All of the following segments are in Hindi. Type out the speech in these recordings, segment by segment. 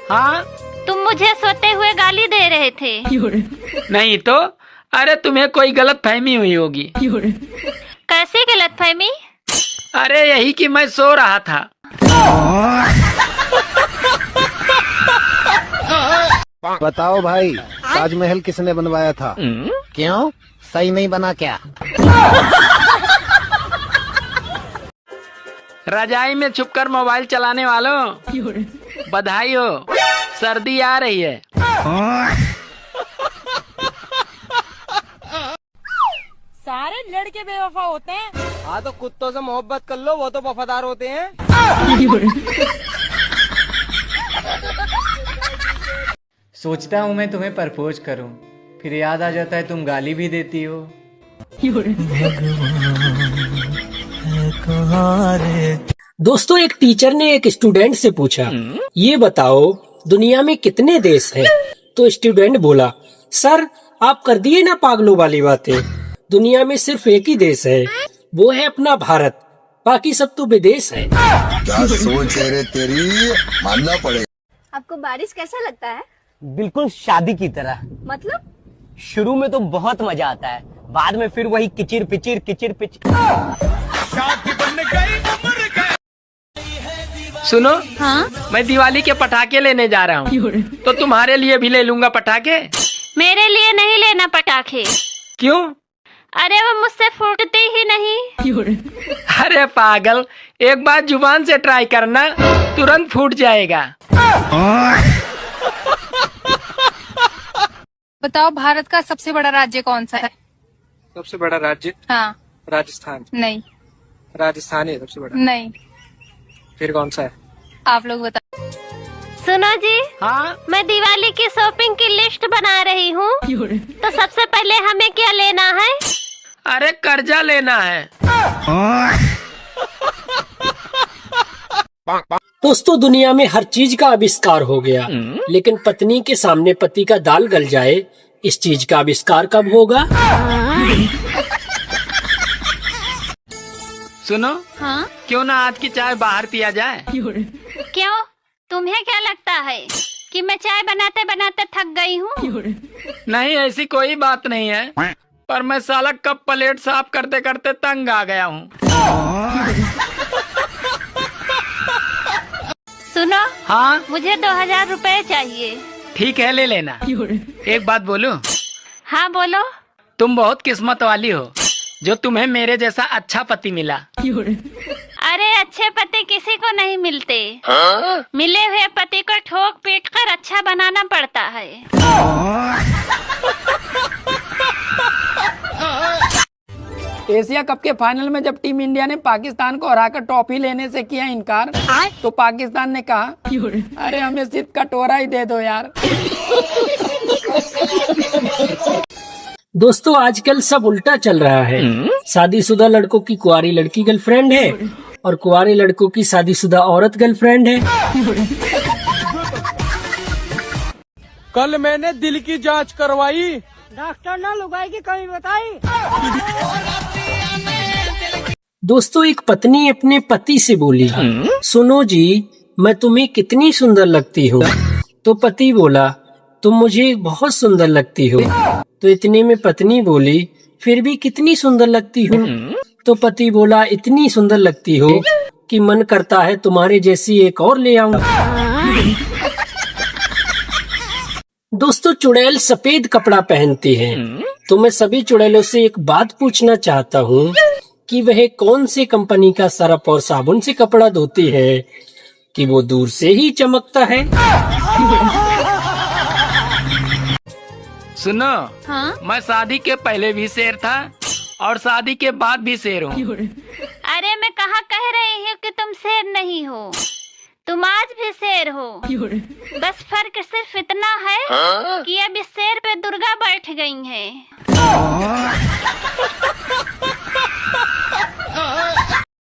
हाँ, तुम मुझे सोते हुए गाली दे रहे थे। नहीं तो। अरे तुम्हें कोई गलत फहमी हुई होगी। कैसी गलतफहमी? अरे यही कि मैं सो रहा था। बताओ भाई, ताजमहल किसने बनवाया था? क्यों, सही नहीं बना क्या? रजाई में छुपकर मोबाइल चलाने वालों, बधाई हो, सर्दी आ रही है। सारे लड़के बेवफा होते हैं। हाँ तो कुत्तों से मोहब्बत कर लो, वो तो वफादार होते हैं। सोचता हूँ मैं तुम्हें प्रपोज करूँ, फिर याद आ जाता है तुम गाली भी देती हो। दोस्तों, एक टीचर ने एक स्टूडेंट से पूछा, ये बताओ दुनिया में कितने देश हैं? तो स्टूडेंट बोला, सर आप कर दिए ना पागलों वाली बातें, दुनिया में सिर्फ एक ही देश है, वो है अपना भारत, बाकी सब तो विदेश है। क्या सोच है रे तेरी, मानना पड़ेगा। आपको बारिश कैसा लगता है? बिल्कुल शादी की तरह। मतलब? शुरू में तो बहुत मजा आता है, बाद में फिर वही किचिर पिचिर किचिर पिचिर। सुनो, हाँ? मैं दिवाली के पटाखे लेने जा रहा हूँ, तो तुम्हारे लिए भी ले लूंगा पटाखे। मेरे लिए नहीं लेना पटाखे। क्यों? अरे वो मुझसे फूटते ही नहीं। अरे पागल, एक बार जुबान से ट्राई करना, तुरंत फूट जाएगा। बताओ भारत का सबसे बड़ा राज्य कौन सा है? सबसे बड़ा राज्य? हाँ। राजस्थान। नहीं। राजस्थान है सबसे बड़ा? नहीं। फिर कौन सा है? आप लोग बताओ। सुनो जी, हाँ? मैं दिवाली की शॉपिंग की लिस्ट बना रही हूँ, तो सबसे पहले हमें क्या लेना है? अरे कर्जा लेना है। दोस्तों, दुनिया में हर चीज का आविष्कार हो गया, लेकिन पत्नी के सामने पति का दाल गल जाए, इस चीज का आविष्कार कब होगा? सुनो, हाँ? क्यों ना आज की चाय बाहर पिया जाए? क्यों? तुम्हें क्या लगता है कि मैं चाय बनाते बनाते थक गई हूँ? नहीं, ऐसी कोई बात नहीं है, पर मैं साला कप प्लेट साफ करते करते तंग आ गया हूँ। सुनो, हाँ? मुझे 2000 रुपए चाहिए। ठीक है, ले लेना। एक बात बोलूं? हाँ बोलो। तुम बहुत किस्मत वाली हो जो तुम्हें मेरे जैसा अच्छा पति मिला। अरे अच्छे पति किसी को नहीं मिलते, मिले हुए पति को ठोक पीट कर अच्छा बनाना पड़ता है। एशिया कप के फाइनल में जब टीम इंडिया ने पाकिस्तान को हराकर ट्रॉफी लेने से किया इनकार, तो पाकिस्तान ने कहा, अरे हमें सिर्फ कटोरा ही दे दो यार। दोस्तों, आजकल सब उल्टा चल रहा है। शादीशुदा लड़कों की कुंवारी लड़की गर्लफ्रेंड है और कुंवारे लड़कों की शादीशुदा औरत गर्लफ्रेंड है। कल मैंने दिल की जांच करवाई, डॉक्टर ना लुगाई की कमी बताई। दोस्तों, एक पत्नी अपने पति से बोली, सुनो जी, मैं तुम्हें कितनी सुंदर लगती हूँ। तो पति बोला, तुम मुझे बहुत सुंदर लगती हो। तो इतने में पत्नी बोली, फिर भी कितनी सुंदर लगती हूँ। तो पति बोला, इतनी सुंदर लगती हो कि मन करता है तुम्हारे जैसी एक और ले आऊं। दोस्तों, चुड़ैल सफेद कपड़ा पहनती हैं, तो मैं सभी चुड़ैलों से एक बात पूछना चाहता हूँ कि वह कौन से कंपनी का सरफ और साबुन से कपड़ा धोती है कि वो दूर से ही चमकता है। सुनो, हाँ? मैं शादी के पहले भी शेर था और शादी के बाद भी शेर हूँ। अरे मैं कहाँ कह रही हूँ कि तुम शेर नहीं हो, तुम आज भी शेर हो। बस फर्क सिर्फ इतना है कि अब इस शेर पे दुर्गा बैठ गई है।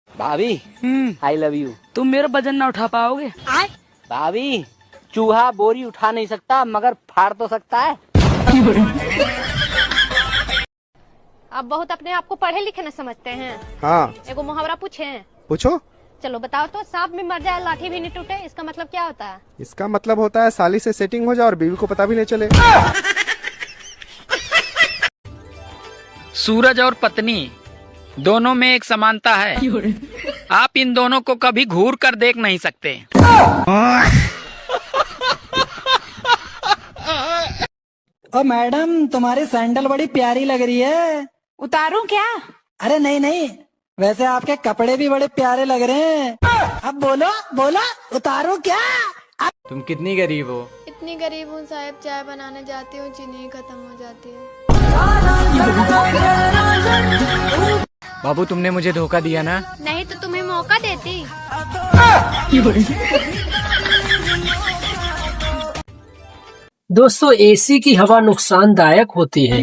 भाभी आई लव यू। तुम मेरा वजन ना उठा पाओगे। भाभी, चूहा बोरी उठा नहीं सकता मगर फाड़ तो सकता है। आप बहुत अपने आप को पढ़े लिखे न समझते हैं। हाँ, एगो मुहावरा पूछे? पूछो। चलो बताओ तो, सांप भी मर जाए लाठी भी नहीं टूटे, इसका मतलब क्या होता है? इसका मतलब होता है साली से सेटिंग हो जाए और बीवी को पता भी नहीं चले। सूरज और पत्नी दोनों में एक समानता है, आप इन दोनों को कभी घूर कर देख नहीं सकते। ओ मैडम, तुम्हारी सैंडल बड़ी प्यारी लग रही है। उतारूं क्या? अरे नहीं नहीं, वैसे आपके कपड़े भी बड़े प्यारे लग रहे हैं। अब बोलो बोलो, उतारो क्या? तुम कितनी गरीब हो? इतनी गरीब हूँ साहब, चाय बनाने जाती हूँ चीनी खत्म हो जाती है। बाबू, तुमने मुझे धोखा दिया ना? नहीं तो तुम्हें मौका देती। दोस्तों, एसी की हवा नुकसानदायक होती है,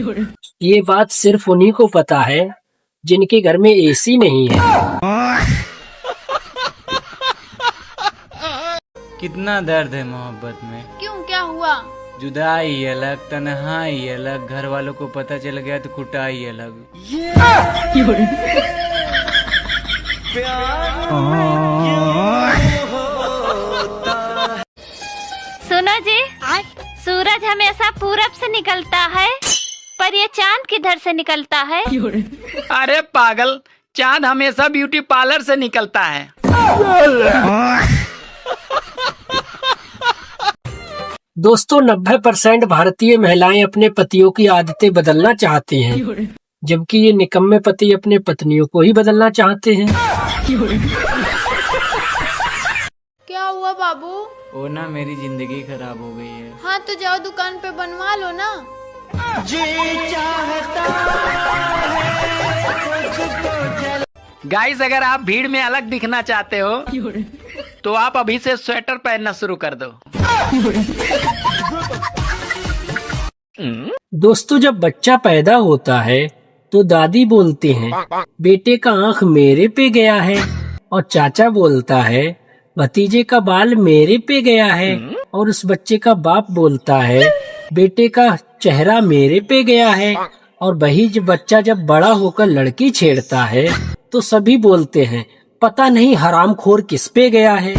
ये बात सिर्फ उन्हीं को पता है जिनके घर में एसी नहीं है। कितना दर्द है मोहब्बत में। क्यों, क्या हुआ? जुदाई अलग, तन्हाई अलग, घर वालों को पता चल गया तो कुटाई अलग। सुनो जी, सूरज हमेशा पूरब से निकलता है, पर ये चांद किधर से निकलता है? अरे पागल, चांद हमेशा ब्यूटी पार्लर से निकलता है। दोस्तों, 90% भारतीय महिलाएं अपने पतियों की आदतें बदलना चाहती हैं, जबकि ये निकम्मे पति अपने पत्नियों को ही बदलना चाहते हैं। क्या हुआ बाबू? वो ना, मेरी जिंदगी खराब हो गई है। हाँ तो जाओ दुकान पे बनवा लो ना। गाइस, अगर आप भीड़ में अलग दिखना चाहते हो तो आप अभी से स्वेटर पहनना शुरू कर दो। दोस्तों, जब बच्चा पैदा होता है तो दादी बोलती हैं, बेटे का आंख मेरे पे गया है, और चाचा बोलता है, भतीजे का बाल मेरे पे गया है, और उस बच्चे का बाप बोलता है, बेटे का चेहरा मेरे पे गया है। और वही जब बच्चा जब बड़ा होकर लड़की छेड़ता है तो सभी बोलते हैं, पता नहीं हरामखोर किस पे गया है।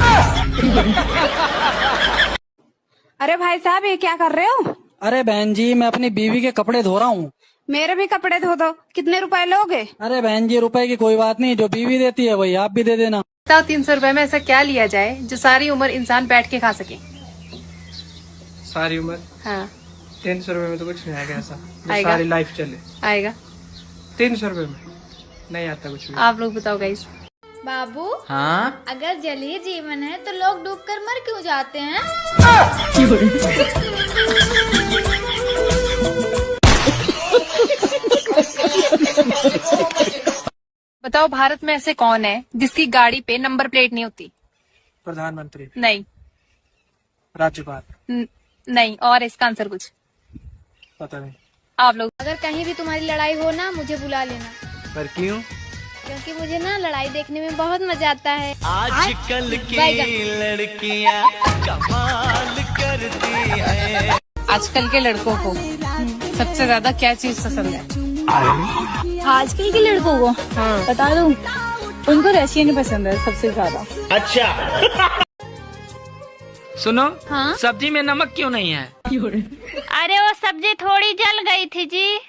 अरे भाई साहब, ये क्या कर रहे हो? अरे बहन जी, मैं अपनी बीवी के कपड़े धो रहा हूँ। मेरे भी कपड़े धो दो। कितने रुपए लोगे? अरे बहन जी, रुपए की कोई बात नहीं, जो बीवी देती है वही आप भी दे देना। 300 रुपए में ऐसा क्या लिया जाए जो सारी उम्र इंसान बैठ के खा सके? सारी उम्र? हाँ। 300 रुपए में तो कुछ नहीं आएगा ऐसा जो आएगा? सारी लाइफ चले। आएगा? 300 रुपए में नहीं आता कुछ भी। आप लोग बताओ गाइस। बाबू, हाँ? अगर जल ही जीवन है तो लोग डूबकर मर क्यों जाते हैं? बताओ, भारत में ऐसे कौन है जिसकी गाड़ी पे नंबर प्लेट नहीं होती? प्रधानमंत्री? नहीं। राज्यपाल? नहीं, और इसका आंसर कुछ पता नहीं। आप लोग। अगर कहीं भी तुम्हारी लड़ाई हो ना, मुझे बुला लेना। पर क्यों? क्योंकि मुझे ना लड़ाई देखने में बहुत मजा आता है। आजकल की लड़कियां कमाल करती हैं। आजकल के लड़कों को सबसे ज्यादा क्या चीज पसंद है? आजकल के लड़कों को? हाँ। बता दूं, उनको रशियन पसंद है सबसे ज्यादा। अच्छा। सुनो, हाँ? सब्जी में नमक क्यों नहीं है? अरे वो सब्जी थोड़ी जल गई थी जी।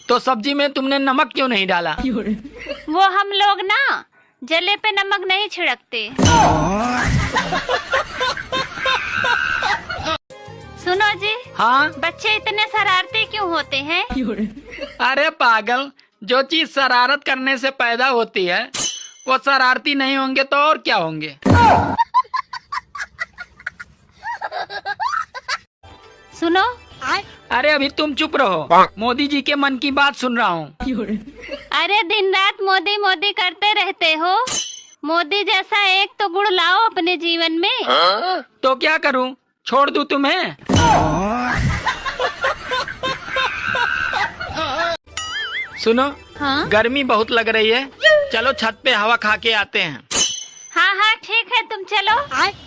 तो सब्जी में तुमने नमक क्यों नहीं डाला? वो हम लोग ना जले पे नमक नहीं छिड़कते। सुनो जी। हाँ? बच्चे इतने शरारती क्यों होते हैं? अरे पागल, जो चीज शरारत करने से पैदा होती है वो शरारती नहीं होंगे तो और क्या होंगे? सुनो। अरे अभी तुम चुप रहो, मोदी जी के मन की बात सुन रहा हूँ। अरे दिन रात मोदी मोदी करते रहते हो। मोदी जैसा एक तो गुण लाओ अपने जीवन में। तो क्या करूँ, छोड़ दूँ तुम्हें? सुनो। हाँ? गर्मी बहुत लग रही है, चलो छत पे हवा खा के आते हैं। हाँ हाँ ठीक है, तुम चलो।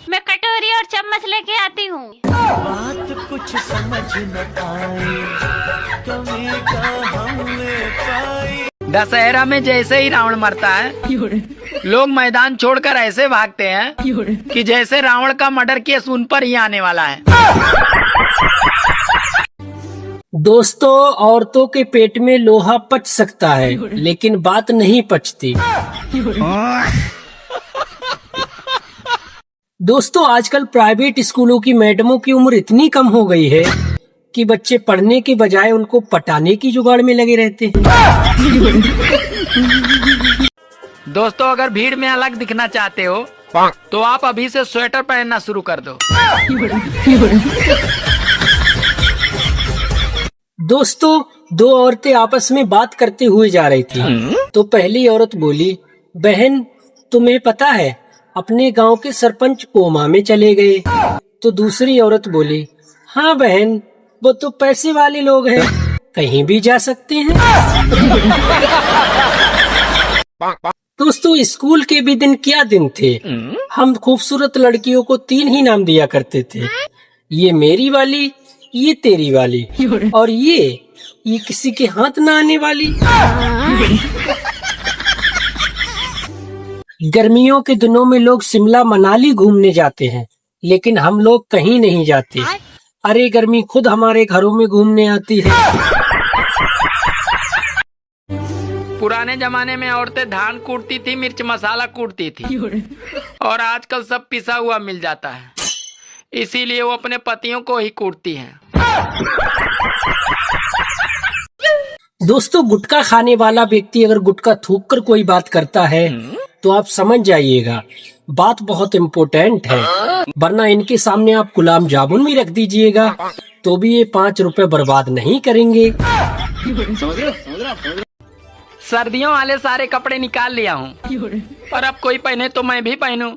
मैं कटोरी और चम्मच लेके आती हूँ। बात कुछ समझ न आई, कमी का हमने पाई। दशहरा में जैसे ही रावण मरता है लोग मैदान छोड़कर ऐसे भागते हैं कि जैसे रावण का मर्डर केस उन पर ही आने वाला है। दोस्तों, औरतों के पेट में लोहा पच सकता है लेकिन बात नहीं पचती। दोस्तों, आजकल प्राइवेट स्कूलों की मैडमों की उम्र इतनी कम हो गई है कि बच्चे पढ़ने के बजाय उनको पटाने की जुगाड़ में लगे रहते हैं। दोस्तों, अगर भीड़ में अलग दिखना चाहते हो तो आप अभी से स्वेटर पहनना शुरू कर दो। दोस्तों, दो औरतें आपस में बात करते हुए जा रही थी तो पहली औरत बोली, बहन तुम्हें पता है अपने गांव के सरपंच कोमा में चले गए। तो दूसरी औरत बोली, हाँ बहन, वो तो पैसे वाले लोग हैं, कहीं भी जा सकते हैं। दोस्तों, स्कूल के भी दिन क्या दिन थे। हम खूबसूरत लड़कियों को 3 ही नाम दिया करते थे, ये मेरी वाली, ये तेरी वाली और ये किसी के हाथ ना आने वाली। गर्मियों के दिनों में लोग शिमला मनाली घूमने जाते हैं लेकिन हम लोग कहीं नहीं जाते। अरे गर्मी खुद हमारे घरों में घूमने आती है। पुराने जमाने में औरतें धान कूटती थी, मिर्च मसाला कूटती थी और आजकल सब पिसा हुआ मिल जाता है, इसीलिए वो अपने पतियों को ही कूटती हैं। दोस्तों, गुटखा खाने वाला व्यक्ति अगर गुटखा थूक कर कोई बात करता है तो आप समझ जाइएगा बात बहुत इम्पोर्टेंट है, वरना इनके सामने आप गुलाब जामुन भी रख दीजिएगा तो भी ये 5 रुपए बर्बाद नहीं करेंगे। सर्दियों वाले सारे कपड़े निकाल लिया हूँ और अब कोई पहने तो मैं भी पहनूं।